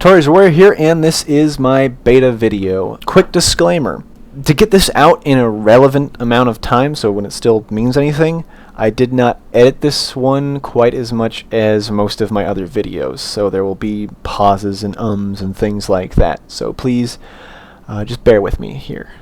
Toragewarrior here, and this is my beta video. Quick disclaimer. To get this out in a relevant amount of time, so when it still means anything, I did not edit this one quite as much as most of my other videos, so there will be pauses and ums and things like that. So please, just bear with me here.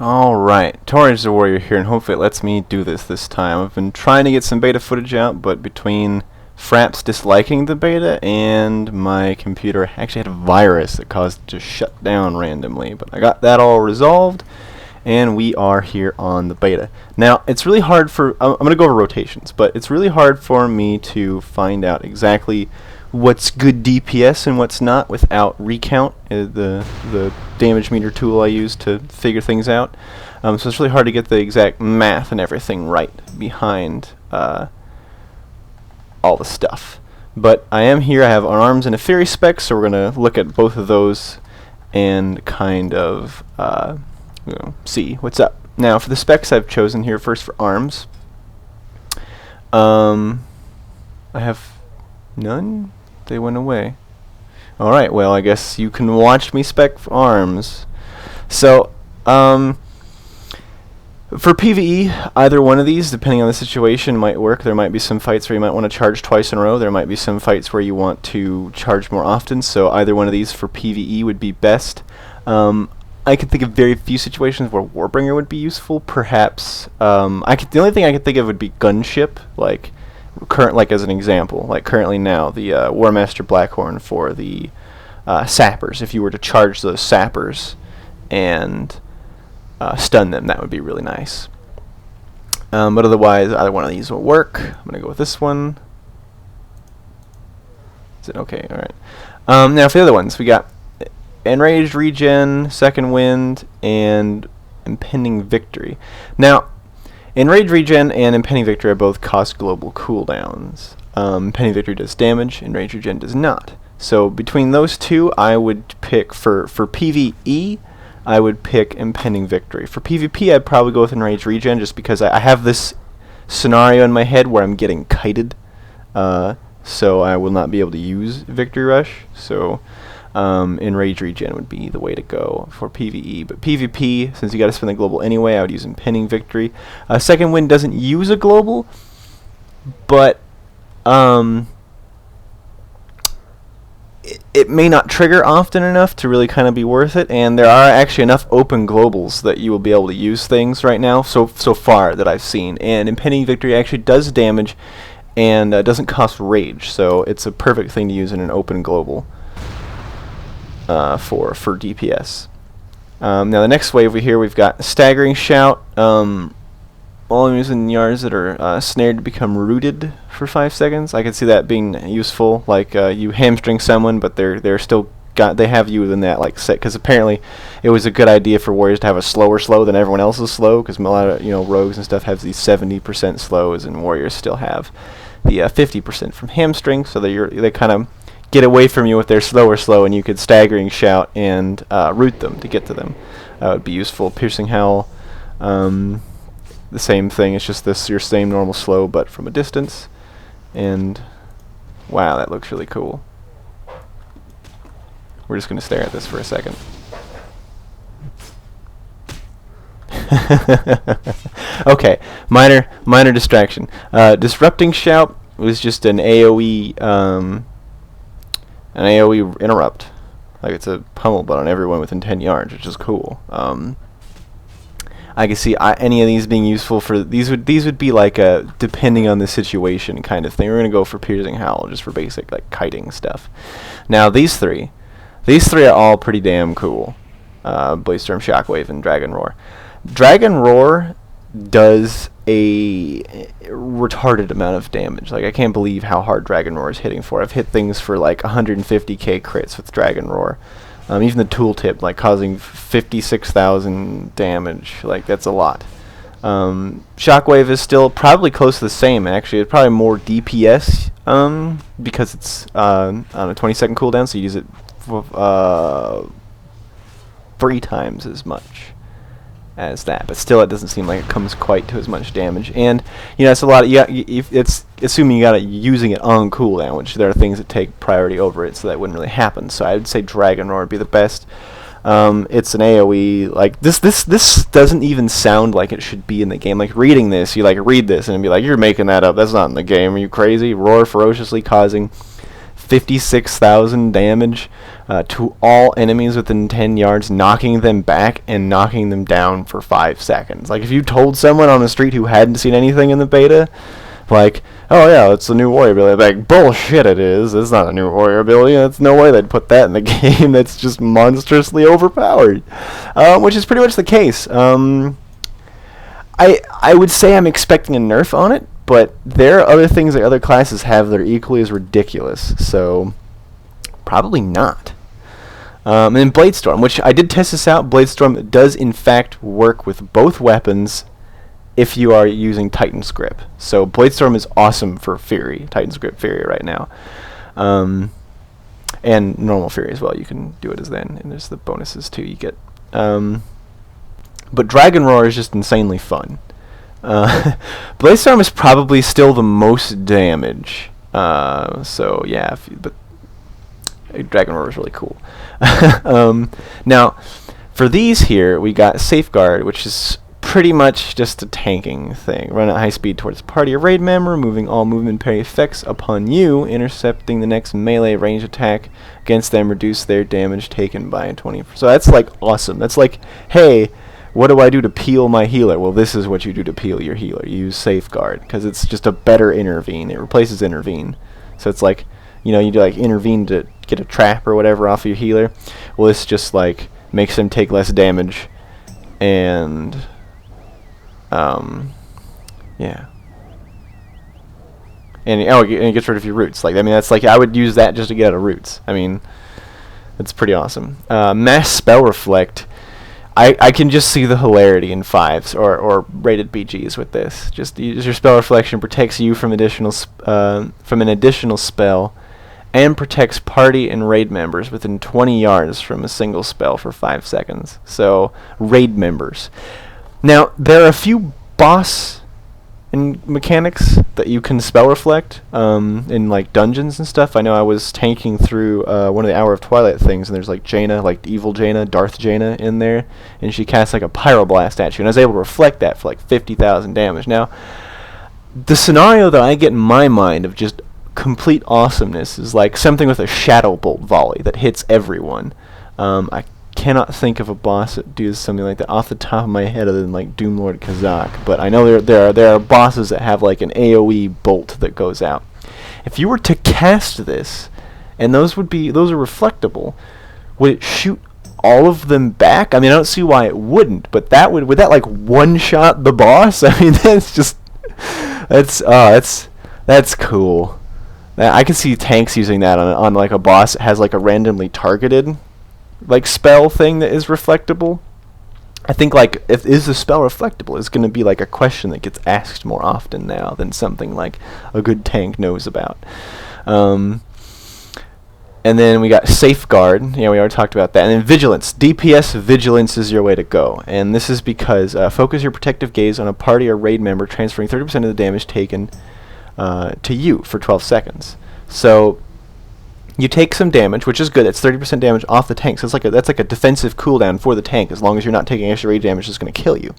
Alright, Toragewarrior here, and hopefully it lets me do this time. I've been trying to get some beta footage out, but between Fraps disliking the beta and my computer actually had a virus that caused it to shut down randomly, but I got that all resolved and we are here on the beta. Now it's really hard for I'm going to go over rotations, but it's really hard for me to find out exactly what's good DPS and what's not without Recount, the damage meter tool I use to figure things out. So it's really hard to get the exact math and everything right behind all the stuff. But I am here, I have an arms and a fairy spec, so we're going to look at both of those and kind of see what's up. Now for the specs I've chosen here, first for arms, I have none? They went away. Alright, well I guess you can watch me spec for arms. So, for PvE, either one of these, depending on the situation, might work. There might be some fights where you might want to charge twice in a row. There might be some fights where you want to charge more often, so either one of these for PvE would be best. I can think of very few situations where Warbringer would be useful. Perhaps, the only thing I could think of would be Gunship, like as an example. Like currently now, the Warmaster Blackhorn for the Sappers. If you were to charge those Sappers and stun them, that would be really nice. But otherwise, either one of these will work. I'm going to go with this one. Is it okay? Alright. Now for the other ones, we got Enraged Regen, Second Wind, and Impending Victory. Now, Enraged Regen and Impending Victory are both cost global cooldowns. Impending Victory does damage, Enraged Regen does not. So between those two, I would pick, for PvE, I would pick Impending Victory. For PvP, I'd probably go with Enraged Regen, just because I have this scenario in my head where I'm getting kited, so I will not be able to use Victory Rush. So Enraged Regen would be the way to go for PvE. But PvP, since you got to spend the global anyway, I would use Impending Victory. Second Wind doesn't use a global, but it may not trigger often enough to really kind of be worth it, and there are actually enough open globals that you will be able to use things right now, so far that I've seen. And Impending Victory actually does damage and doesn't cost rage, so it's a perfect thing to use in an open global for DPS. Now the next wave here, we've got Staggering Shout. All enemies in yards that are snared to become rooted for 5 seconds. I could see that being useful. Like you hamstring someone, but they're still they have you in that like set, because apparently it was a good idea for warriors to have a slower slow than everyone else's slow, because a lot of rogues and stuff have these 70% slows, and warriors still have the 50% from hamstring, so they kind of get away from you with their slower slow, and you could Staggering Shout and root them to get to them. That would be useful. Piercing Howl. The same thing, it's just your same normal slow but from a distance. And wow, that looks really cool. We're just going to stare at this for a second. Okay, minor distraction. Disrupting Shout was just an AoE interrupt. Like it's a pummel butt on everyone within 10 yards, which is cool. I can see any of these being useful for these would be like a depending on the situation kind of thing. We're gonna go for Piercing Howl just for basic like kiting stuff. Now these three are all pretty damn cool. Bladestorm, Shockwave, and Dragon Roar. Dragon Roar does a retarded amount of damage. Like I can't believe how hard Dragon Roar is hitting for. I've hit things for like 150k crits with Dragon Roar. Even the tooltip, like causing 56,000 damage, like that's a lot. Shockwave is still probably close to the same, actually. It's probably more DPS, because it's on a 20-second cooldown, so you use it 3 times as much as that, but still it doesn't seem like it comes quite to as much damage. And you know, it's a lot of, it's assuming you got it using it on cooldown, which there are things that take priority over it, so that wouldn't really happen. So I would say Dragon Roar would be the best. It's an AoE, like this doesn't even sound like it should be in the game. Like reading this, you like read this and be like, you're making that up, that's not in the game, are you crazy? Roar ferociously, causing 56,000 damage to all enemies within 10 yards, knocking them back and knocking them down for 5 seconds. Like if you told someone on the street who hadn't seen anything in the beta, like, oh yeah, it's a new warrior ability, like, bullshit it is, it's not a new warrior ability, there's no way they'd put that in the game, that's just monstrously overpowered. Which is pretty much the case. I would say I'm expecting a nerf on it, but there are other things that other classes have that are equally as ridiculous, so probably not. And then Bladestorm, which I did test this out. Bladestorm does in fact work with both weapons if you are using Titan's Grip. So Bladestorm is awesome for Fury, Titan's Grip Fury right now. And normal Fury as well, you can do it as then, and there's the bonuses too you get. But Dragon Roar is just insanely fun. Bladestorm is probably still the most damage. So yeah, but Dragon Roar is really cool. Now, for these here, we got Safeguard, which is pretty much just a tanking thing. Run at high speed towards a party or raid member, removing all movement parry effects upon you, intercepting the next melee range attack against them, reduce their damage taken by 20%. So that's like awesome. That's like, hey, what do I do to peel my healer? Well, this is what you do to peel your healer. You use Safeguard, because it's just a better intervene. It replaces intervene. So it's like, you know, you do like intervene to get a trap or whatever off of your healer. Well, this just like makes them take less damage, and yeah. And it gets rid of your roots. Like, I mean, that's like, I would use that just to get out of roots. I mean, it's pretty awesome. Mass Spell Reflect. I can just see the hilarity in 5s or rated BGs with this. Just use your Spell Reflection, protects you from from an additional spell, and protects party and raid members within 20 yards from a single spell for 5 seconds. So, raid members. Now, there are a few boss and mechanics that you can spell reflect in like dungeons and stuff. I know I was tanking through one of the Hour of Twilight things, and there's like Jaina, like evil Jaina, Darth Jaina in there, and she casts like a pyroblast at you, and I was able to reflect that for like 50,000 damage. Now, the scenario that I get in my mind of just complete awesomeness is like something with a shadow bolt volley that hits everyone. I cannot think of a boss that does something like that off the top of my head other than like Doomlord Kazak, but I know there are bosses that have like an AoE bolt that goes out. If you were to cast this, and those are reflectable, would it shoot all of them back? I mean, I don't see why it wouldn't, but would that like one shot the boss? I mean, that's just that's cool. I can see tanks using that on like a boss that has like a randomly targeted like spell thing that is reflectable. I think like, is the spell reflectable is going to be like a question that gets asked more often now than something like a good tank knows about. And then we got Safeguard. Yeah, we already talked about that. And then Vigilance. DPS Vigilance is your way to go. And this is because focus your protective gaze on a party or raid member, transferring 30% of the damage taken to you for 12 seconds. So you take some damage, which is good. It's 30% damage off the tank. So it's that's like a defensive cooldown for the tank. As long as you're not taking extra rage damage, it's going to kill you.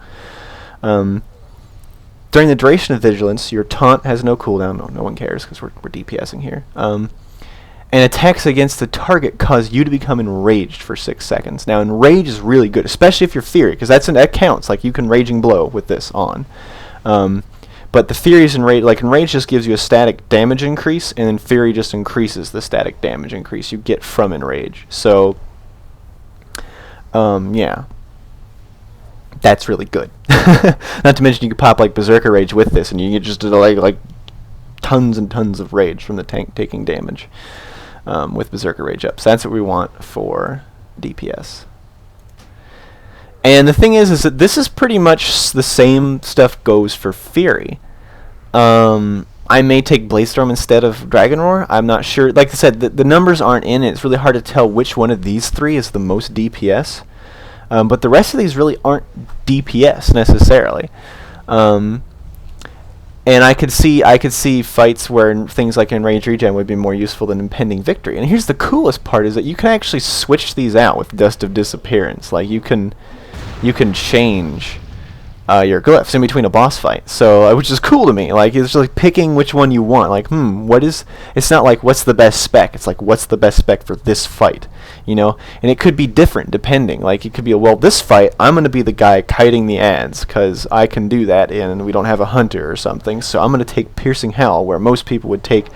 During the duration of Vigilance, your taunt has no cooldown. No one cares because we're DPSing here. And attacks against the target cause you to become enraged for 6 seconds. Now, enrage is really good, especially if you're Fury, because that counts. Like, you can Raging Blow with this on. But the Fury's Enrage, like Enrage just gives you a static damage increase, and then Fury just increases the static damage increase you get from Enrage. So, yeah. That's really good. Not to mention you could pop like Berserker Rage with this, and you get just like tons and tons of rage from the tank taking damage with Berserker Rage up. So that's what we want for DPS. And the thing is that this is pretty much the same stuff goes for Fury. I may take Bladestorm instead of Dragon Roar. I'm not sure. Like I said, the numbers aren't in it. It's really hard to tell which one of these three is the most DPS. But the rest of these really aren't DPS necessarily. And I could see fights where things like Enraged Regen would be more useful than Impending Victory. And here's the coolest part, is that you can actually switch these out with Dust of Disappearance. Like, you can change your glyphs in between a boss fight. So, which is cool to me. Like, it's just like picking which one you want. Like, it's not like, what's the best spec? It's like, what's the best spec for this fight? You know? And it could be different depending. Like, it could be, well, this fight, I'm going to be the guy kiting the ads, because I can do that and we don't have a hunter or something. So I'm going to take Piercing Howl, where most people would take,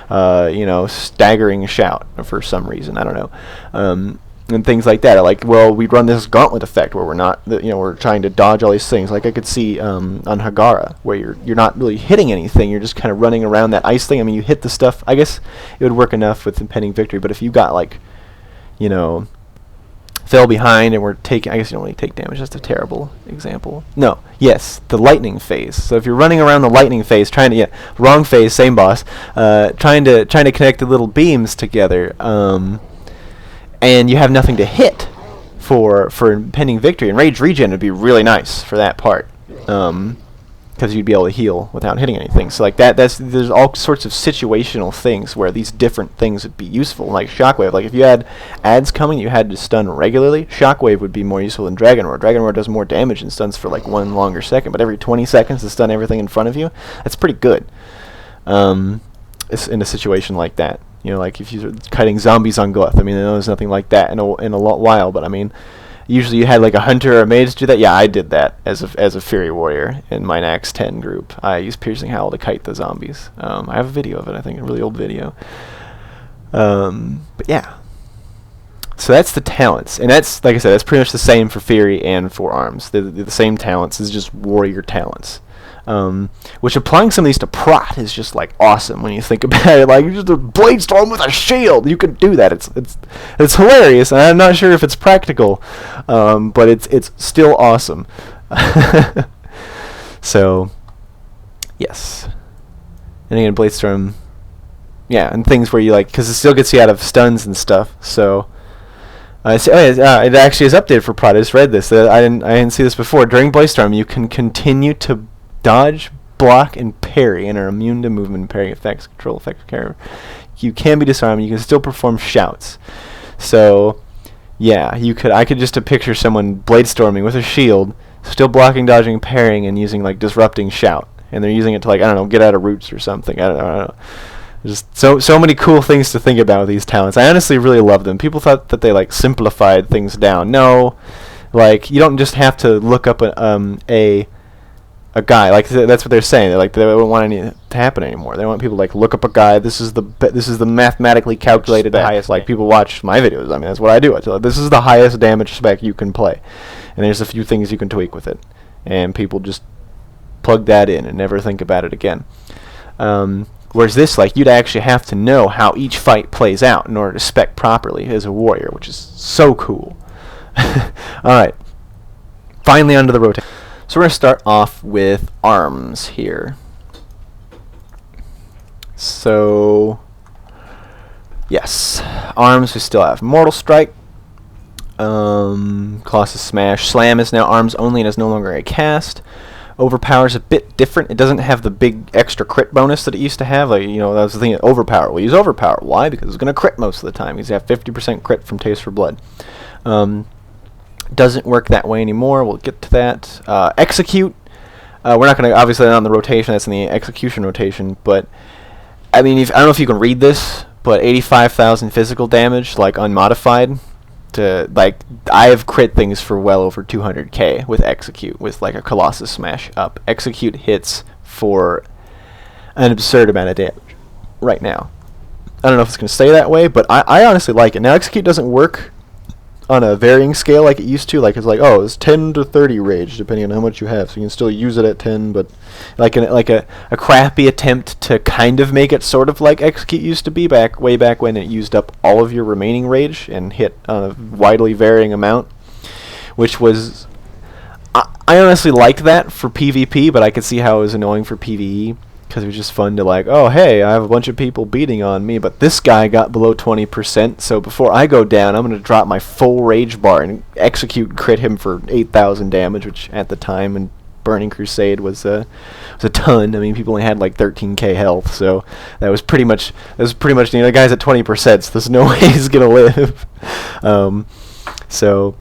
Staggering Shout for some reason. I don't know. And things like that. Like, well, we run this gauntlet effect where we're trying to dodge all these things. Like I could see on Hagara, where you're not really hitting anything, you're just kind of running around that ice thing. I mean, you hit the stuff. I guess it would work enough with Impending Victory, but if you got like, fell behind and we're taking, I guess you don't really take damage. That's a terrible example. No, yes, the lightning phase. So if you're running around the lightning phase, wrong phase, same boss, trying to connect the little beams together. And you have nothing to hit for Impending Victory. And Rage Regen would be really nice for that part, because you'd be able to heal without hitting anything. So like there's all sorts of situational things where these different things would be useful. Like Shockwave, like if you had ads coming, you had to stun regularly. Shockwave would be more useful than Dragon Roar. Dragon Roar does more damage and stuns for like 1 longer second, but every 20 seconds to stun everything in front of you, that's pretty good. It's in a situation like that. Like if you're kiting zombies on Glyph. I mean, I know there's nothing like that in a while, but I mean, usually you had like a hunter or a mage do that. Yeah, I did that as a Fury Warrior in my Nax 10 group. I used Piercing Howl to kite the zombies. I have a video of it, I think, a really old video. But yeah. So that's the talents. And that's, like I said, that's pretty much the same for Fury and for Arms. They're the same talents, it's just warrior talents. Which applying some of these to Prot is just like awesome when you think about it. Like, just a Blade Storm with a shield, you can do that. It's hilarious, and I'm not sure if it's practical, but it's still awesome. So, yes. And again, Blade Storm, yeah, and things where you like, because it still gets you out of stuns and stuff. So. It actually is updated for Prot. I just read this. I didn't see this before. During Blade Storm, you can continue to dodge, block, and parry, and are immune to movement and parry effects, control effects, carry. You can be disarmed. You can still perform shouts. So, yeah, I could just picture someone blade storming with a shield, still blocking, dodging, parrying, and using like disrupting shout, and they're using it to like, I don't know, get out of roots or something. I don't know. Just so many cool things to think about with these talents. I honestly really love them. People thought that they like simplified things down. No, like you don't just have to look up a guy. Like that's what they're saying. They're like, they don't want any to happen anymore. They want people to like look up a guy. This is the mathematically calculated highest. Like people watch my videos. I mean, that's what I do. I tell them, this is the highest damage spec you can play, and there's a few things you can tweak with it, and people just plug that in and never think about it again. Whereas this, like, you'd actually have to know how each fight plays out in order to spec properly as a warrior, which is so cool. Alright. Finally onto the rotation. So we're going to start off with Arms here. So, yes. Arms, we still have Mortal Strike. Colossus Smash. Slam is now Arms only and is no longer a cast. Overpower's a bit different. It doesn't have the big extra crit bonus that it used to have. Like, that was the thing. Overpower. We'll use Overpower. Why? Because it's going to crit most of the time. Because you have 50% crit from Taste for Blood. Doesn't work that way anymore. We'll get to that. Execute. We're not going to, obviously not on the rotation. That's in the execution rotation. But, I mean, I don't know if you can read this, but 85,000 physical damage, like unmodified. Like, I have crit things for well over 200k with Execute, with like a Colossus Smash up. Execute hits for an absurd amount of damage right now. I don't know if it's going to stay that way, but I honestly like it. Now, Execute doesn't work on a varying scale like it used to. Like, it's like, oh, it's 10 to 30 rage, depending on how much you have. So you can still use it at 10, but like a crappy attempt to kind of make it sort of like Execute used to be way back when it used up all of your remaining rage and hit a widely varying amount, which was... I honestly liked that for PvP, but I could see how it was annoying for PvE. because it was just fun to like, oh hey, I have a bunch of people beating on me, but this guy got below 20%, so before I go down, I'm going to drop my full rage bar and execute and crit him for 8,000 damage, which at the time in Burning Crusade was a ton. I mean, people only had like 13k health, so that was pretty much the guy's at 20%, so there's no way he's going to live. So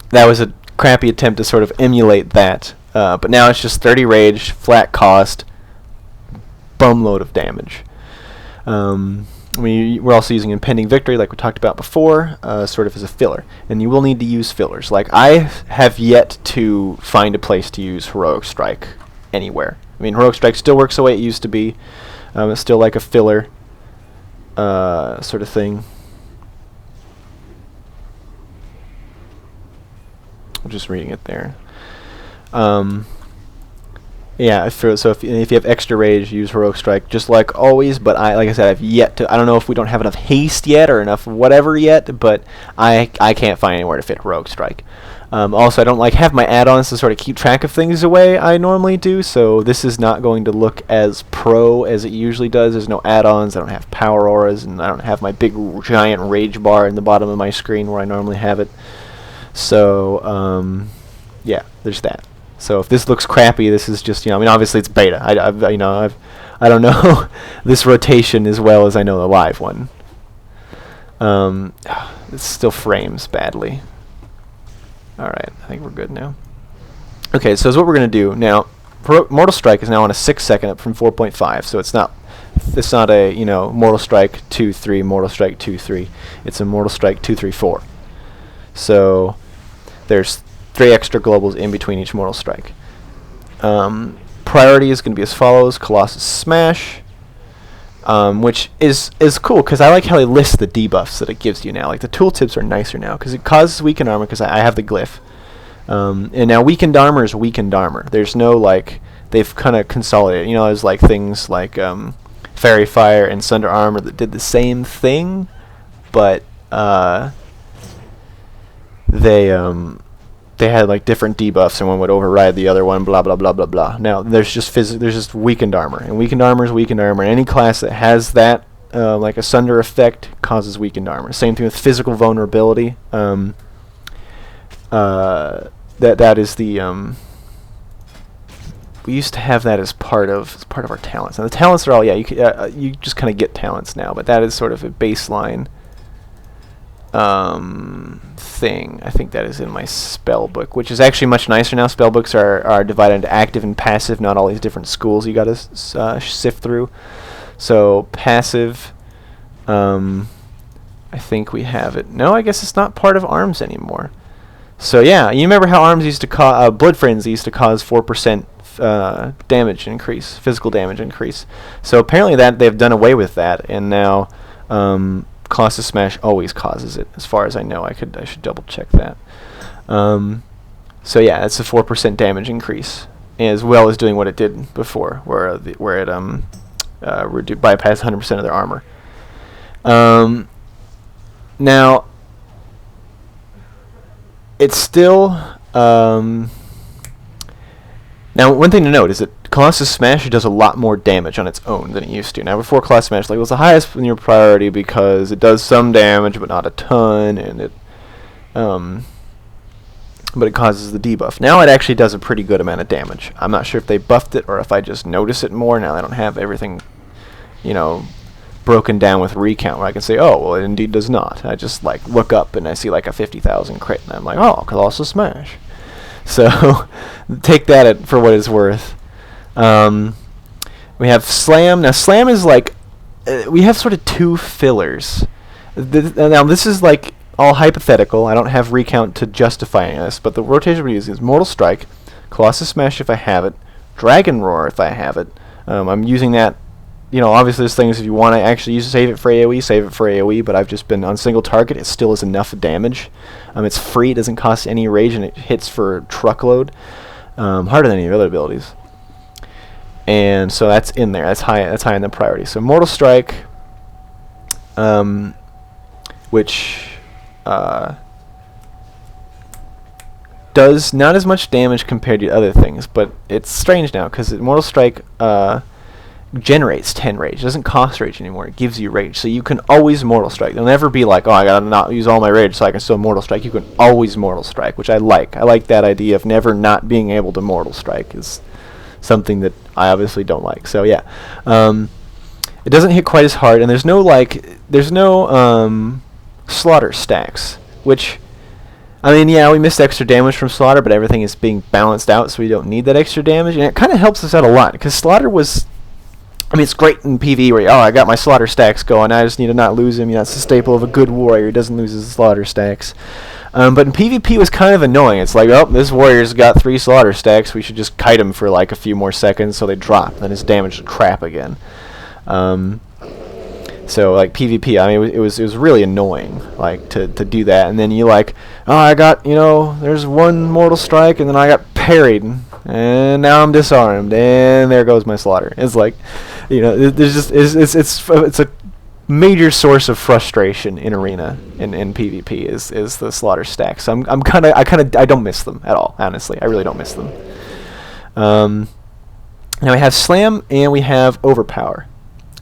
that was a crappy attempt to sort of emulate that. But now it's just 30 rage, flat cost, bumload of damage. We're also using Impending Victory, like we talked about before, sort of as a filler. And you will need to use fillers. Like, I have yet to find a place to use Heroic Strike anywhere. I mean, Heroic Strike still works the way it used to be. It's still like a filler sort of thing. I'm just reading it there. Yeah, if you have extra rage, use Heroic Strike just like always. But like I said, I've yet to. I don't know if we don't have enough haste yet or enough whatever yet, but I can't find anywhere to fit Heroic Strike. Also, I don't like have my add-ons to sort of keep track of things the way I normally do. So this is not going to look as pro as it usually does. There's no add-ons. I don't have power auras, and I don't have my big giant rage bar in the bottom of my screen where I normally have it. So yeah, there's that. So if this looks crappy, this is just, I mean, obviously it's beta. I don't know this rotation as well as I know the live one. It still frames badly. All right, I think we're good now. Okay, so what we're gonna do now. Mortal Strike is now on a 6-second up from 4.5, so it's not a Mortal Strike 2-3, Mortal Strike 2-3. It's a Mortal Strike 2-3-4. So there's 3 extra globals in between each Mortal Strike. Priority is going to be as follows: Colossus Smash, which is cool because I like how they list the debuffs that it gives you now. Like the tooltips are nicer now because it causes weakened armor because I have the glyph. And now weakened armor is weakened armor. There's no like they've kind of consolidated. There's like things like Fairy Fire and Sunder Armor that did the same thing, but they had like different debuffs, and one would override the other one. Blah blah blah blah blah. Now there's just weakened armor, and weakened armor is weakened armor. Any class that has that, like a Sunder effect, causes weakened armor. Same thing with physical vulnerability. That is the we used to have that as part of our talents. And the talents are all you just kind of get talents now, but that is sort of a baseline thing. I think that is in my spell book, which is actually much nicer now. Spell books are divided into active and passive, not all these different schools you gotta sift through. So passive, I think we have it. No, I guess it's not part of arms anymore. So yeah, you remember how arms used to cause Blood Frenzy used to cause 4% damage increase, physical damage increase. So apparently that they've done away with that, and now Colossus Smash always causes it, as far as I know. I should double check that. So yeah, it's a 4% damage increase, as well as doing what it did before, where it bypassed 100% of their armor. Now it's still now one thing to note is that Colossus Smash does a lot more damage on its own than it used to. Now before Colossus Smash, it was the highest in your priority because it does some damage but not a ton, and it but it causes the debuff. Now it actually does a pretty good amount of damage. I'm not sure if they buffed it or if I just notice it more now. I don't have everything, broken down with recount where I can say, oh, well, it indeed does not. I just like look up and I see like a 50,000 crit, and I'm like, oh, Colossus Smash. So take that for what it's worth. We have Slam. Now Slam is like we have sort of 2 fillers. Now this is like all hypothetical. I don't have recount to justify any of this, but the rotation we're using is Mortal Strike, Colossus Smash if I have it, Dragon Roar if I have it. I'm using that. Obviously there's things if you want to actually save it for AoE, but I've just been on single target. It still is enough damage. It's free. It doesn't cost any rage, and it hits for truckload. Harder than any of the other abilities. And so that's in there. That's high in the priority. So Mortal Strike, which does not as much damage compared to other things, but it's strange now because Mortal Strike generates 10 rage. It doesn't cost rage anymore. It gives you rage. So you can always Mortal Strike. You'll never be like, oh, I gotta not use all my rage so I can still Mortal Strike. You can always Mortal Strike, which I like. I like that idea of never not being able to Mortal Strike is something that I obviously don't like. So yeah. It doesn't hit quite as hard, and there's no slaughter stacks, which, I mean, yeah, we missed extra damage from slaughter, but everything is being balanced out, so we don't need that extra damage, and it kind of helps us out a lot, because slaughter was, I mean, it's great in PvE where, I got my slaughter stacks going, I just need to not lose him. It's the staple of a good warrior, he doesn't lose his slaughter stacks. But in PvP it was kind of annoying. It's like, oh, this warrior's got 3 slaughter stacks, we should just kite him for like a few more seconds so they drop, then his damage is crap again. So like PvP, I mean, it was really annoying, like to do that, and then you like, oh, I got, there's one Mortal Strike, and then I got parried, and now I'm disarmed, and there goes my slaughter. It's like, there's just it's a major source of frustration in arena in PvP is the slaughter stacks. So I don't miss them at all. Honestly, I really don't miss them. Now we have slam and we have overpower.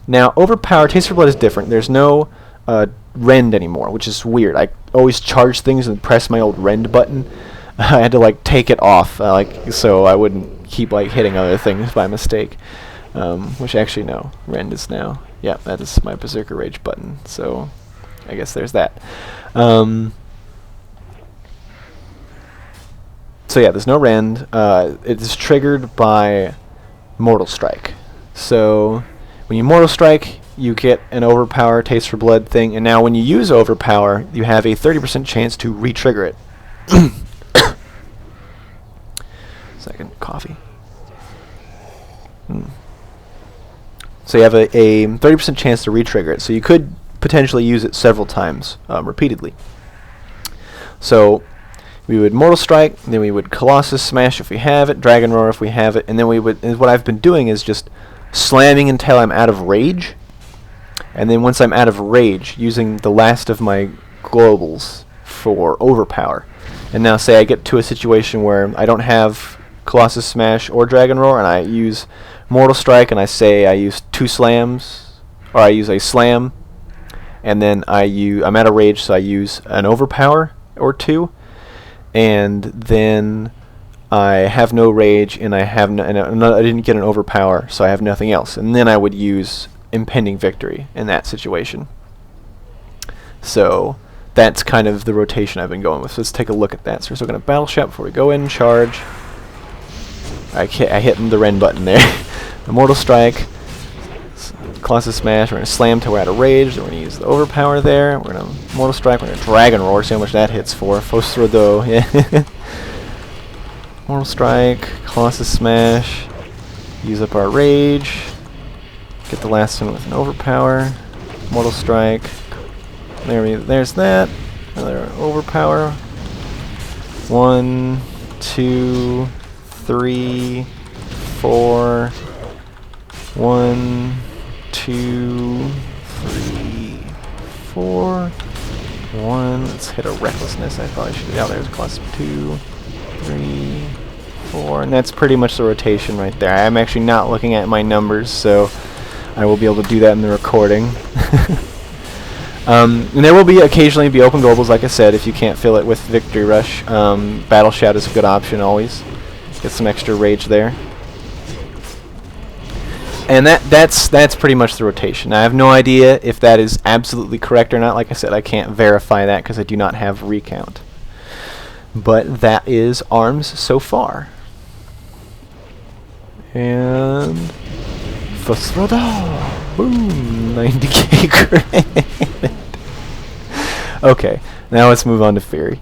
Now, overpower, Taste for Blood is different. There's no rend anymore, which is weird. I always charge things and press my old rend button. I had to like take it off, so I wouldn't keep like hitting other things by mistake. Which actually no, rend is now. Yeah, that is my Berserker Rage button. So I guess there's that. So yeah, there's no rend. It is triggered by Mortal Strike. So when you Mortal Strike, you get an Overpower Taste for Blood thing, and now when you use Overpower, you have a 30% chance to re-trigger it. Second, coffee. So you have a 30% chance to re-trigger it, so you could potentially use it several times, repeatedly. So we would Mortal Strike, then we would Colossus Smash if we have it, Dragon Roar if we have it, and then we would, and what I've been doing is just slamming until I'm out of rage, and then once I'm out of rage, using the last of my globals for overpower. And now say I get to a situation where I don't have Colossus Smash or Dragon Roar, and I use Mortal Strike, and I say I use 2 slams, or I use a slam, and then I'm out of rage, so I use an overpower or 2, and then I have no rage, and I didn't get an overpower, so I have nothing else. And then I would use Impending Victory in that situation. So that's kind of the rotation I've been going with. So let's take a look at that. So we're still going to Battle Shout before we go in, charge. I hit the Ren button there. Immortal Strike, Colossus Smash, we're going to slam till we're out of rage, then we're going to use the overpower there, we're going to Immortal Strike, we're going to Dragon Roar, see how much that hits for. Fosrodo, yeah. Mortal Strike, Colossus Smash, use up our rage, get the last one with an overpower, Mortal Strike, there's that, another overpower, 1, 2, 3, 4, 1, 2, 3, 4, 1, let's hit a Recklessness, I probably should, yeah, there's a class 2, 3, 4, and that's pretty much the rotation right there. I'm actually not looking at my numbers, so I will be able to do that in the recording. And there will occasionally be open globals, like I said, if you can't fill it with Victory Rush. Battle Shout is a good option always. Get some extra rage there. And that's pretty much the rotation. I have no idea if that is absolutely correct or not. Like I said, I can't verify that because I do not have recount. But that is ARMS so far. And Fosrodo! Boom! 90k credit. Okay, now let's move on to Fury.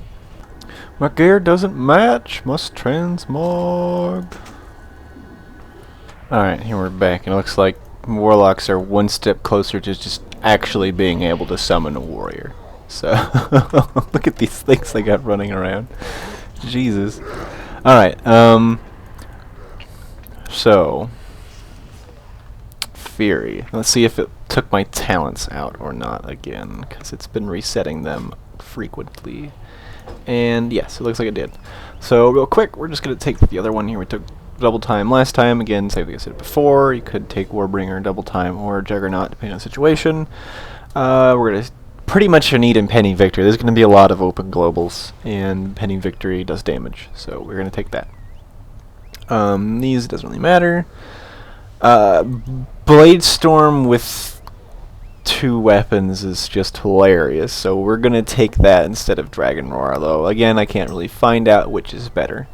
My gear doesn't match. Must transmog. Alright, here we're back, and it looks like Warlocks are one step closer to just actually being able to summon a warrior. So, look at these things they got running around. Jesus. Alright, so, Fury. Let's see if it took my talents out or not again, because it's been resetting them frequently. And yes, it looks like it did. So real quick, we're just going to take the other one here. We took double time last time. Again, same thing I said before. You could take Warbringer double time or Juggernaut, depending on the situation. We're going to pretty much need Impending Victory. There's going to be a lot of open globals, and Impending Victory does damage, so we're going to take that. These, doesn't really matter. Blade Storm with 2 weapons is just hilarious, so we're going to take that instead of Dragon Roar, though again I can't really find out which is better.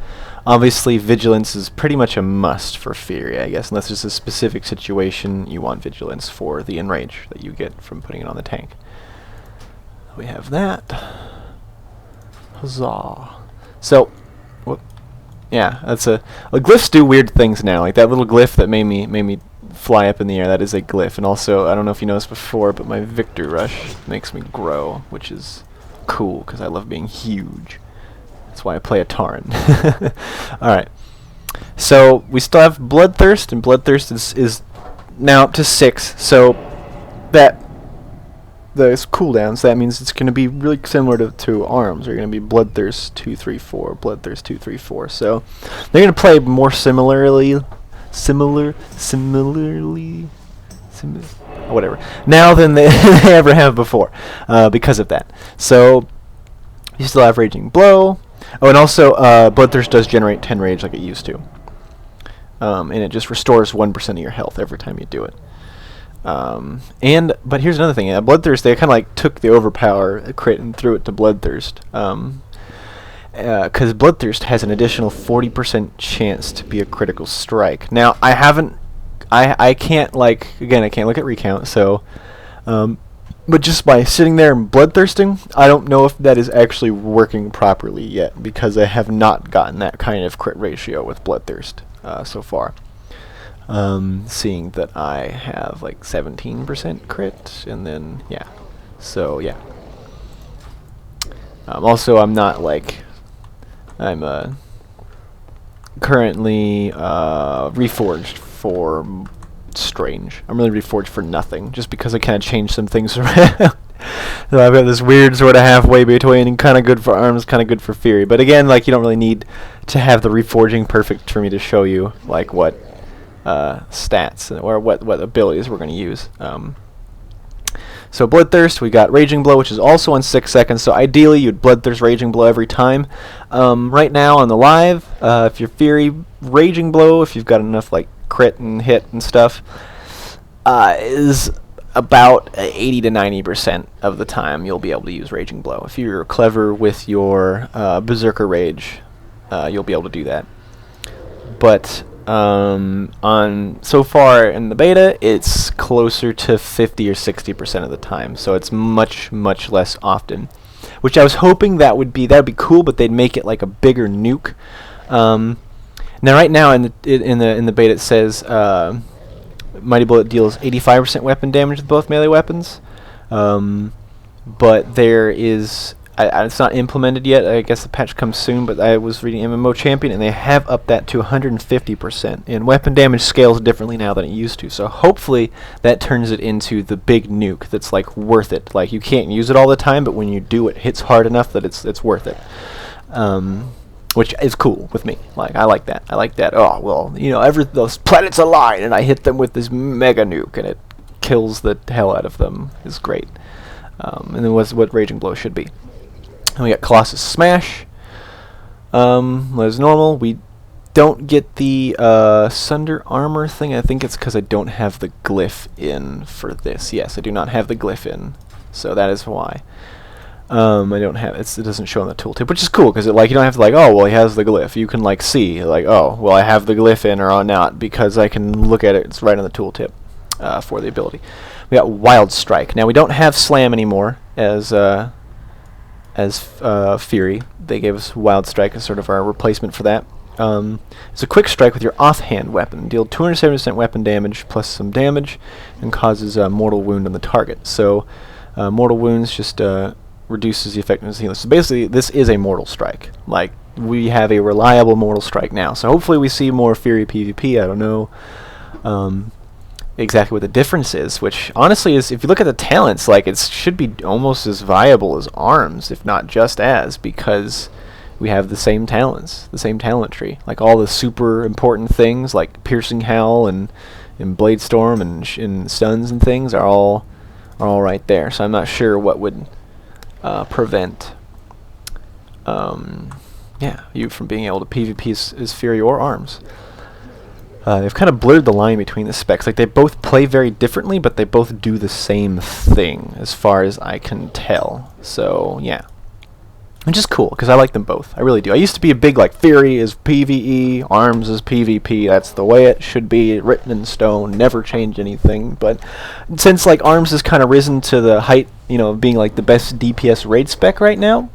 Obviously Vigilance is pretty much a must for Fury, I guess, unless there's a specific situation you want Vigilance for the Enrage that you get from putting it on the tank. We have that. Huzzah. So, whoop. Yeah, that's glyphs do weird things now. Like that little glyph that made me fly up in the air, that is a glyph. And also, I don't know if you noticed before, but my Victory Rush makes me grow, which is cool because I love being huge. That's why I play a Tauren. Alright. So, we still have Bloodthirst, and Bloodthirst is now up to 6. So, those cooldowns, that means it's going to be really similar to arms. They're going to be Bloodthirst 2, 3, 4, Bloodthirst 2, 3, 4. So, they're going to play more similarly, whatever, now than they ever have before, because of that. So, you still have Raging Blow. Oh, and also, Bloodthirst does generate 10 rage like it used to. And it just restores 1% of your health every time you do it. But here's another thing. Bloodthirst, they kind of like took the Overpower crit and threw it to Bloodthirst. Because Bloodthirst has an additional 40% chance to be a critical strike. Now, I can't, like, again, I can't look at recount, so, but just by sitting there and bloodthirsting, I don't know if that is actually working properly yet, because I have not gotten that kind of crit ratio with Bloodthirst so far. Seeing that I have like 17% crit, and then, yeah, so, yeah. Also, I'm not, like, I'm currently reforged for Strange. I'm really reforged for nothing, just because I kind of changed some things around. So I've got this weird sort of halfway between, kind of good for arms, kind of good for Fury. But again, like, you don't really need to have the reforging perfect for me to show you, like, what stats or what abilities we're going to use. So Bloodthirst, we got Raging Blow, which is also on 6 seconds, so ideally you'd Bloodthirst Raging Blow every time. Right now on the live, if you're Fury, Raging Blow, if you've got enough like crit and hit and stuff, is about 80 to 90% of the time you'll be able to use Raging Blow. If you're clever with your Berserker Rage, you'll be able to do that. But on so far in the beta, it's closer to 50 or 60% of the time, so it's much less often. Which I was hoping that would be cool, but they'd make it like a bigger nuke. Now, right now in the beta, it says Mighty Bullet deals 85% weapon damage with both melee weapons, but there is. It's not implemented yet. I guess the patch comes soon, but I was reading MMO Champion, and they have upped that to 150%. And weapon damage scales differently now than it used to. So hopefully that turns it into the big nuke that's like worth it. Like, you can't use it all the time, but when you do, it hits hard enough that it's worth it. Which is cool with me. Like, I like that. I like that. Oh, well, you know, those planets align, and I hit them with this mega nuke, and it kills the hell out of them. It's great. And then what Raging Blow should be. And we got Colossus Smash. As normal, we don't get the Sunder Armor thing. I think it's because I don't have the glyph in for this. Yes, I do not have the glyph in, so that is why. I don't have it doesn't show on the tooltip, which is cool because you don't have to like, oh well, he has the glyph. You can like see like, oh well, I have the glyph in or not because I can look at it. It's right on the tooltip for the ability. We got Wild Strike. Now we don't have Slam anymore as Fury. They gave us Wild Strike as sort of our replacement for that. It's a quick strike with your offhand weapon. Deal 270% weapon damage plus some damage and causes a mortal wound on the target. So mortal wounds just reduces the effectiveness of healing. So basically this is a mortal strike. Like, we have a reliable mortal strike now. So hopefully we see more Fury PvP. I don't know exactly what the difference is, which honestly is, if you look at the talents, like, it should be almost as viable as arms, if not just as, because we have the same talents, the same talent tree. Like all the super important things, like Piercing Howl and Blade Storm and Stuns and things, are all right there. So I'm not sure what would prevent you from being able to PvP as Fury or Arms. They've kind of blurred the line between the specs. Like, they both play very differently, but they both do the same thing, as far as I can tell. So, yeah. Which is cool, because I like them both. I really do. I used to be a big, like, Fury is PvE, Arms is PvP. That's the way it should be, written in stone, never change anything. But since, like, Arms has kind of risen to the height, you know, of being, like, the best DPS raid spec right now,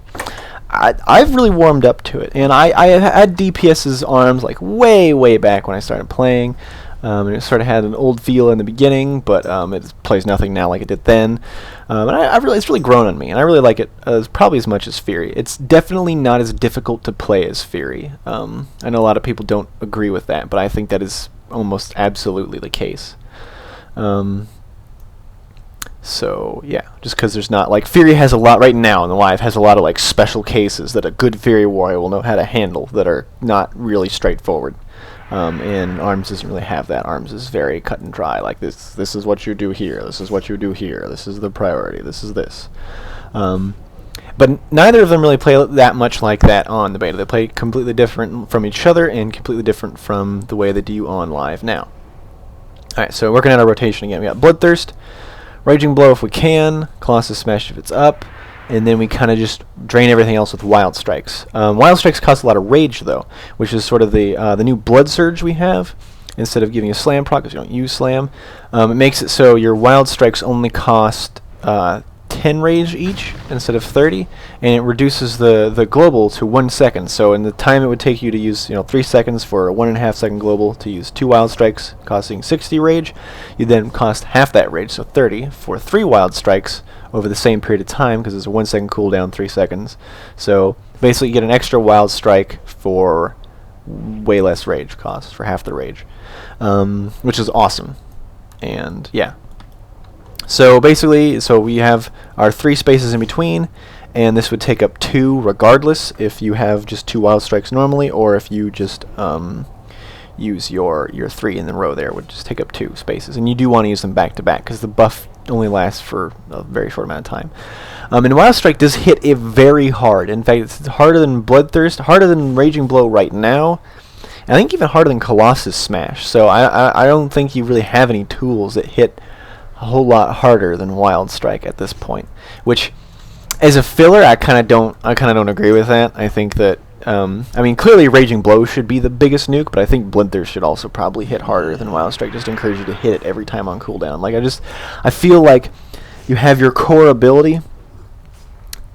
I've really warmed up to it, and I had DPS's Arms like way back when I started playing, and it sort of had an old feel in the beginning, but it plays nothing now like it did then, and it's really grown on me, and I really like it probably as much as Fury. It's definitely not as difficult to play as Fury. I know a lot of people don't agree with that, but I think that is almost absolutely the case. So yeah, just because there's not, like, Fury has a lot right now in the live, has a lot of like special cases that a good Fury warrior will know how to handle that are not really straightforward, and Arms doesn't really have that. Arms is very cut and dry, like this is what you do here, this is what you do here, this is the priority, this is this. But neither of them really play that much like that on the beta. They play completely different from each other and completely different from the way they do on live now. Alright, so working on our rotation again. We got Bloodthirst, Raging Blow if we can, Colossus Smash if it's up, and then we kind of just drain everything else with Wild Strikes. Wild Strikes cost a lot of rage though, which is sort of the new Blood Surge we have. Instead of giving a Slam proc, because you don't use Slam, it makes it so your Wild Strikes only cost 10 rage each instead of 30, and it reduces the global to 1 second. So in the time it would take you to use 3 seconds for a 1.5 second global to use 2 Wild Strikes costing 60 rage, you then cost half that rage, so 30, for 3 Wild Strikes over the same period of time, because it's a 1 second cooldown, 3 seconds. So basically you get an extra Wild Strike for way less rage cost, for half the rage, which is awesome. And yeah. So basically, we have our 3 spaces in between, and this would take up 2 regardless if you have just 2 Wild Strikes normally, or if you just use your 3 in the row there, would just take up 2 spaces. And you do want to use them back to back, because the buff only lasts for a very short amount of time. And Wild Strike does hit it very hard. In fact, it's harder than Bloodthirst, harder than Raging Blow right now, and I think even harder than Colossus Smash. So I don't think you really have any tools that hit a whole lot harder than Wild Strike at this point, which as a filler I kind of don't agree with that. I think that I mean, clearly Raging Blow should be the biggest nuke, but I think Bloodthirst should also probably hit harder than Wild Strike, just to encourage you to hit it every time on cooldown. Like, I feel like you have your core ability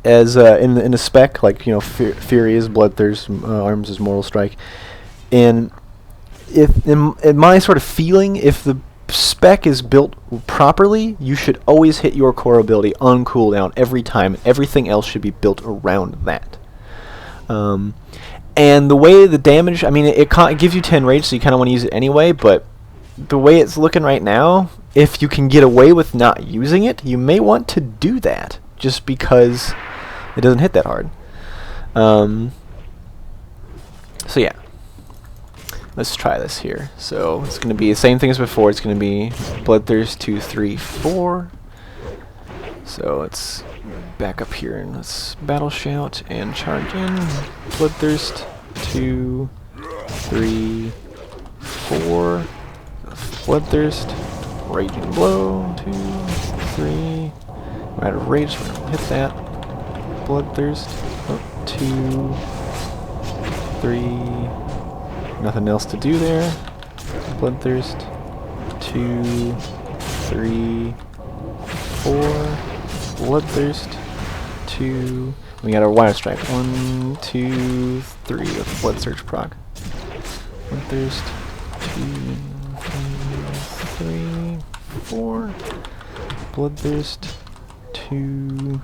as in a spec, like, Fury is Bloodthirst, Arms is Mortal Strike, and if in my sort of feeling, if the spec is built properly, you should always hit your core ability on cooldown every time. Everything else should be built around that. And the way the damage, I mean, it gives you 10 rage, so you kind of want to use it anyway, but the way it's looking right now, if you can get away with not using it, you may want to do that, just because it doesn't hit that hard. So yeah. Let's try this here. So it's going to be the same thing as before. It's going to be Bloodthirst 2, 3, 4. So let's back up here and let's Battle Shout and charge in. Bloodthirst 2, 3, 4. Bloodthirst, Raging Blow 2, 3. We're out of rage, so we're going to hit that. Bloodthirst 2, 3. Nothing else to do there. Bloodthirst 2, 3, 4. Bloodthirst 2. We got our Wild Strike. 1, 2, 3 with Blood Surge proc. Bloodthirst 2, 3, 4. Bloodthirst 2,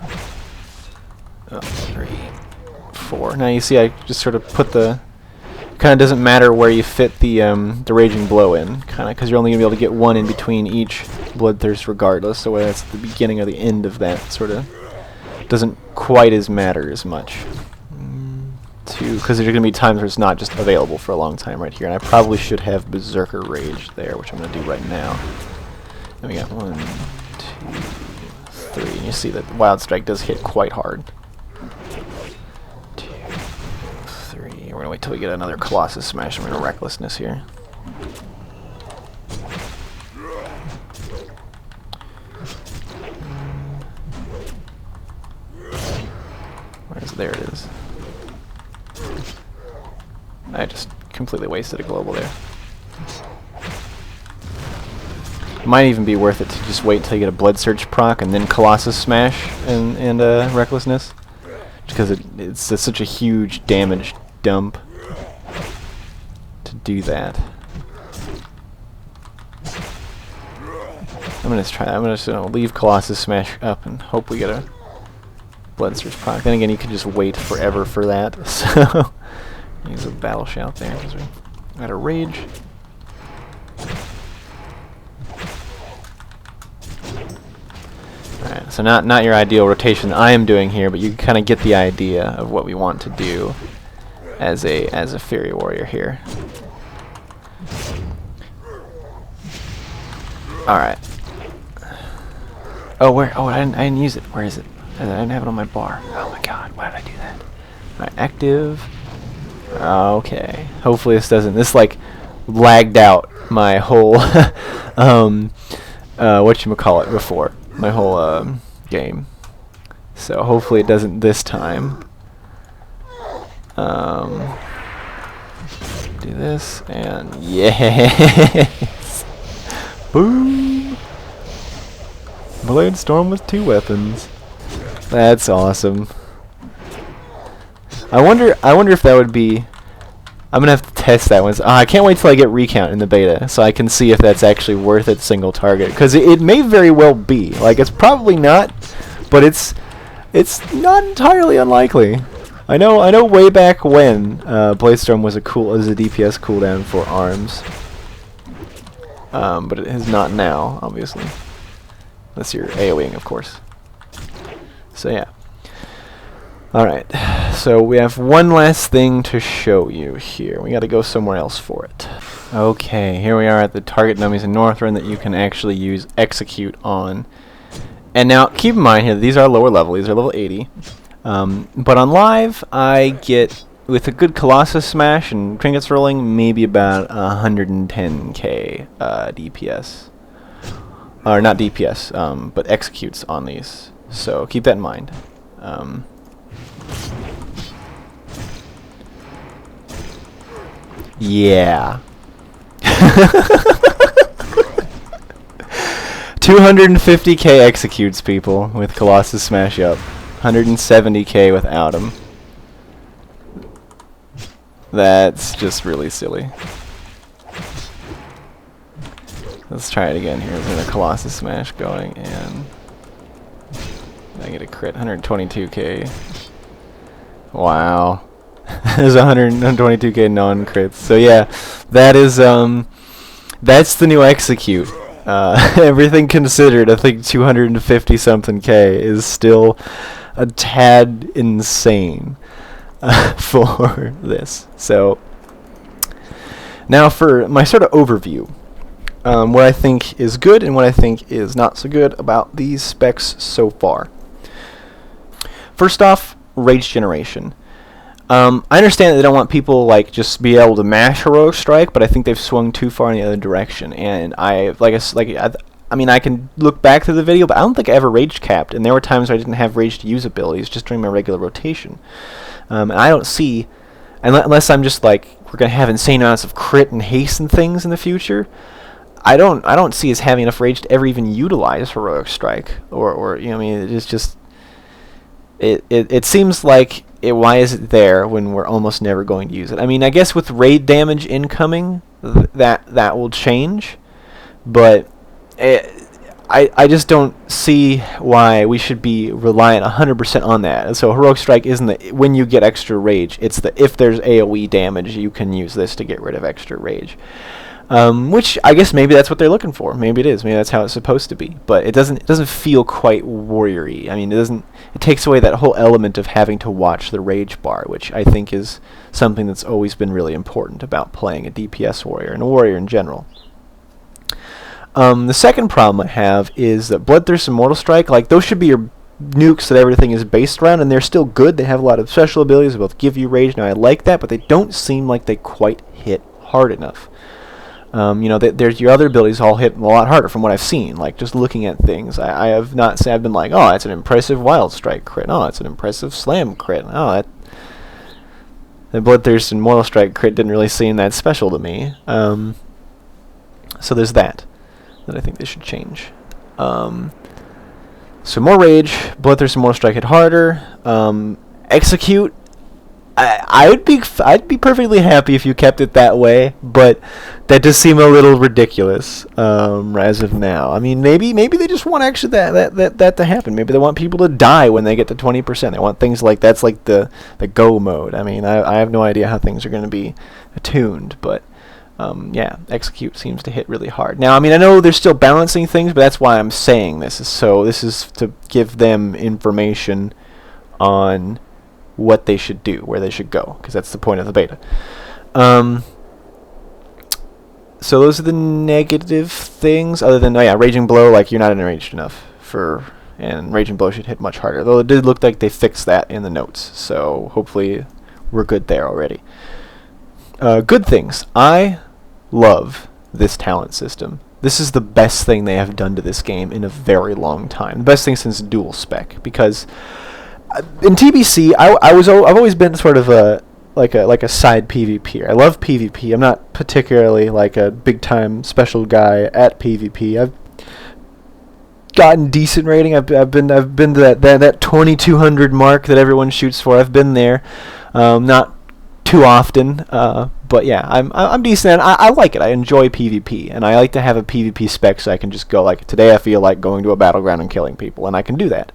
3, 4. Now you see I just sort of put the... Kind of doesn't matter where you fit the Raging Blow in, kind of, because you're only going to be able to get 1 in between each Bloodthirst regardless, so whether that's the beginning or the end of that, sort of doesn't quite as matter as much. to, because there's going to be times where it's not just available for a long time right here, and I probably should have Berserker Rage there, which I'm going to do right now. And we got 1, 2, 3, and you see that the Wild Strike does hit quite hard. 2, 3, we're going to wait till we get another Colossus Smash, and we're going to Recklessness here. There it is. I just completely wasted a global there. It might even be worth it to just wait until you get a Blood Surge proc and then Colossus Smash and Recklessness. Because it's such a huge damage dump to do that. I'm just gonna leave Colossus Smash up and hope we get a Blood Surge proc. Then again, you can just wait forever for that. So use a Battle Shout there because we got a Rage. Alright, so not your ideal rotation I am doing here, but you can kind of get the idea of what we want to do as a Fury Warrior here. Alright. Oh, where? Oh, I didn't use it. Where is it? I didn't have it on my bar. Oh my god, why did I do that? Alright, active. Okay. Hopefully this doesn't... This, like, lagged out my whole... whatchamacallit before. My whole, game. So hopefully it doesn't this time. Do this, and yes! Boom! Blade Storm with 2 weapons. That's awesome. I wonder if that would be... I'm gonna have to test that one. I can't wait till I get recount in the beta, so I can see if that's actually worth it single target. Because it may very well be. Like, it's probably not, but it's not entirely unlikely. I know way back when Blade Storm was a DPS cooldown for arms, but it is not now, obviously, unless you're AoEing, of course. So yeah. Alright, so we have one last thing to show you here. We gotta go somewhere else for it. Okay, here we are at the target dummies in Northrend that you can actually use Execute on. And now, keep in mind here, these are lower level, these are level 80. But on live, I get, with a good Colossus Smash and Trinkets rolling, maybe about 110k DPS. Or not DPS, but Executes on these. So keep that in mind. Yeah. 250k Executes, people, with Colossus Smash up. 170k without him. That's just really silly. Let's try it again here. There's a Colossus Smash going, and I get a crit. 122k. Wow. There's 122k non-crits. So yeah, that is that's the new Execute. Everything considered, I think 250 something k is still a tad insane for this. So now for my sort of overview, what I think is good and what I think is not so good about these specs so far. First off, rage generation. I understand that they don't want people like just be able to mash Heroic Strike, but I think they've swung too far in the other direction. And I mean, I can look back to the video, but I don't think I ever rage capped, and there were times where I didn't have rage to use abilities just during my regular rotation. And I don't see, unless I'm just like we're gonna have insane amounts of crit and haste and things in the future. I don't see us having enough rage to ever even utilize Heroic Strike, or you know, I mean, it's just it seems like. Why is it there when we're almost never going to use it? I mean, I guess with raid damage incoming, that will change, but I just don't see why we should be reliant 100% on that. And so Heroic Strike isn't the when you get extra rage, it's the if there's AoE damage, you can use this to get rid of extra rage. Which I guess maybe that's what they're looking for. Maybe it is. Maybe that's how it's supposed to be. But it doesn't feel quite warrior-y. I mean, it takes away that whole element of having to watch the rage bar, which I think is something that's always been really important about playing a DPS warrior and a warrior in general. The second problem I have is that Bloodthirst and Mortal Strike, like, those should be your nukes that everything is based around, and they're still good. They have a lot of special abilities that both give you rage. Now, I like that, but they don't seem like they quite hit hard enough. There's your other abilities all hit a lot harder from what I've seen. Like, just looking at things, I have not said I've been like, oh, that's an impressive Wild Strike crit. Oh, that's an impressive Slam crit. Oh, the Bloodthirst and Mortal Strike crit didn't really seem that special to me. So there's that I think they should change. So more rage, Bloodthirst and Mortal Strike hit harder. Execute. I'd be perfectly happy if you kept it that way, but that does seem a little ridiculous as of now. I mean, maybe they just want actually that to happen. Maybe they want people to die when they get to 20%. They want things like that's like the go mode. I mean, I have no idea how things are going to be attuned, but yeah, Execute seems to hit really hard. Now, I mean, I know they're still balancing things, but that's why I'm saying this. So this is to give them information on what they should do, where they should go, because that's the point of the beta. So those are the negative things, other than, Raging Blow, like, you're not enraged enough and Raging Blow should hit much harder, though it did look like they fixed that in the notes, so hopefully we're good there already. Good things. I love this talent system. This is the best thing they have done to this game in a very long time. The best thing since Dual Spec, because in TBC, I've always been sort of a side PvPer. I love PvP. I'm not particularly like a big time special guy at PvP. I've gotten decent rating. I've been to that 2200 mark that everyone shoots for. I've been there, not too often, but yeah, I'm decent. I like it. I enjoy PvP, and I like to have a PvP spec so I can just go like today. I feel like going to a battleground and killing people, and I can do that.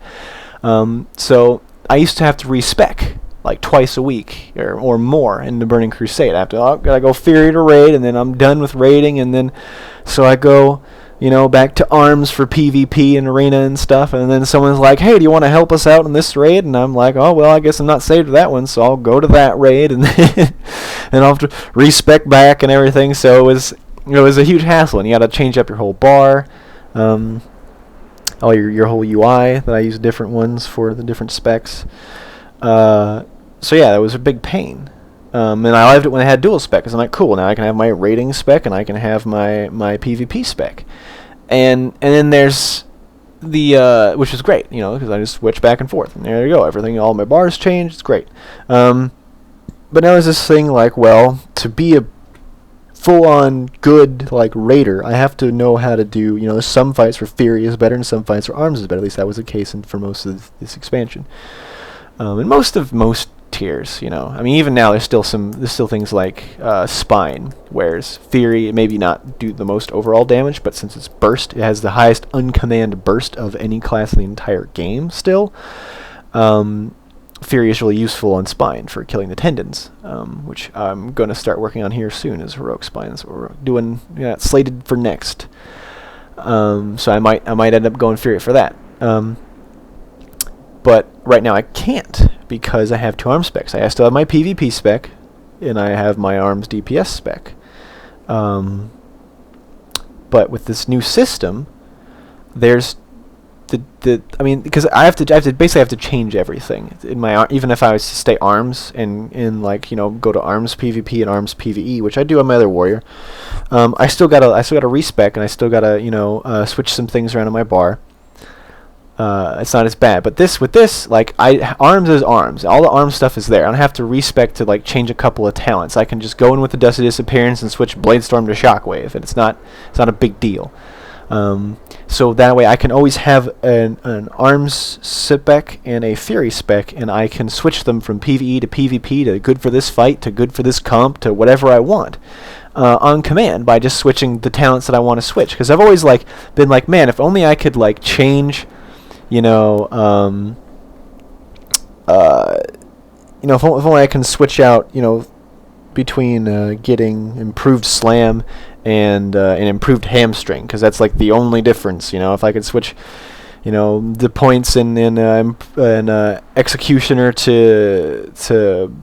So I used to have to respec like twice a week or more in the Burning Crusade. I have to gotta go Fury to raid, and then I'm done with raiding, and then so I go back to Arms for PvP and arena and stuff, and then someone's like, hey, do you want to help us out in this raid? And I'm like, oh, well, I guess I'm not saved to that one, so I'll go to that raid, and then and I'll have to respec back and everything. So it was a huge hassle, and you gotta change up your whole bar. All your whole UI, that I use different ones for the different specs. So yeah, that was a big pain. And I loved it when I had dual spec, because I'm like, cool, now I can have my rating spec and I can have my PvP spec. And then there's the which is great, because I just switch back and forth, and there you go, all my bars change, it's great. But now there's this thing like, well, to be a full-on good like raider, I have to know how to do, there's some fights where Fury is better and some fights where Arms is better. At least that was the case for most of this expansion. And most tiers, I mean, even now there's still things like Spine, whereas Fury maybe not do the most overall damage, but since it's burst, it has the highest uncommand burst of any class in the entire game still. Fury is really useful on Spine for killing the tendons, which I'm going to start working on here soon as Heroic Spine. So we're doing slated for next. So I might end up going Fury for that. But right now I can't, because I have two Arms specs. I still have my PvP spec, and I have my Arms DPS spec. But with this new system, there's because I have to basically have to change everything in my, even if I was to stay Arms and go to Arms PvP and Arms PvE, which I do on my other warrior. I still gotta respec, and I still gotta switch some things around in my bar. It's not as bad, but with this, Arms is Arms. All the Arms stuff is there. I don't have to respec to change a couple of talents. I can just go in with the Dust of Disappearance and switch Bladestorm to Shockwave, and it's not a big deal. So that way I can always have an Arms spec and a Fury spec, and I can switch them from PvE to PvP to good for this fight to good for this comp to whatever I want. on command by just switching the talents that I want to switch. Because I've always been like, man, if only I could change, if only I can switch out, between getting improved slam and an improved hamstring, because that's the only difference. If I could switch, the points in executioner to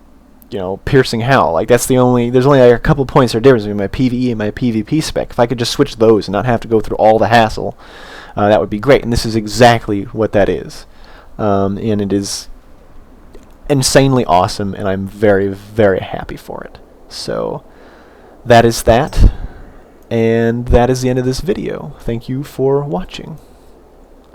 piercing howl, that's there's only a couple points of difference between my PvE and my PvP spec. If I could just switch those and not have to go through all the hassle, that would be great. And this is exactly what that is, and it is insanely awesome, and I'm very, very happy for it. So that is that, and that is the end of this video. Thank you for watching.